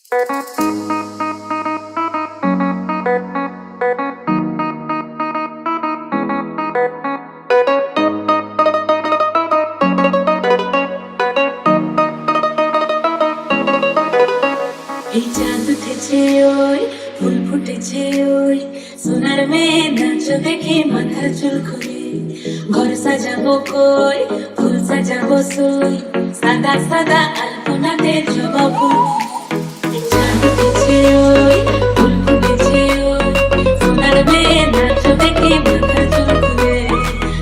এই চাঁদ উঠেছে ওই ফুল ফুটেছে ওই সোনার মেয়ে নাচ দেখে মাথার চুল খুলে ঘর সাজাবো কই ফুল সাজাবো সই সাদা সাদা আলপনাতে জবা ফুল চাঁদ উঠেছে ওই ফুল ফুটেছে ওই সোনার মেয়ে নাচ দেখে মাথার চুল খুলে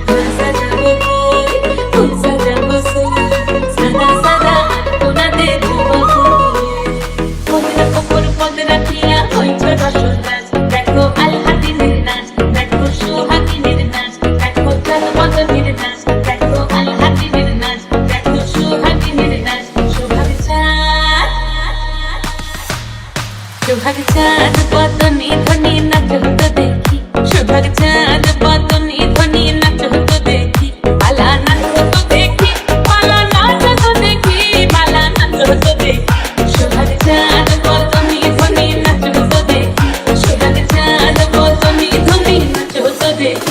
ঘর সাজাবো কই ফুল সাজাবো সই সাদা সাদা আলপনাতে জবা ফুল দেখো আলহাদিনের নাচ দেখো সোহাগিনের নাচ দেখো চাঁদমদনের নাচ দেখো আলহাদিনের নাচ দেখো সোহাগিনের নাচ সোহাগ চাঁদ বদনে ধ্বনি নাচ হতো দেখি সোহাগ চাঁদ বদনে ধ্বনি নাচ হতো দেখি পালা নাচ হতো দেখি পালা নাচ হতো দেখি পালা নাচ হতো দেখি সোহাগ চাঁদ বদনে ধ্বনি নাচ হতো দেখি সোহাগ চাঁদ বদনে ধ্বনি নাচ হতো দেখি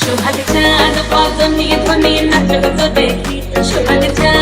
সোহাগ চাঁদ বদনে ধ্বনি নাচ হতো দেখি সোহাগ চাঁদ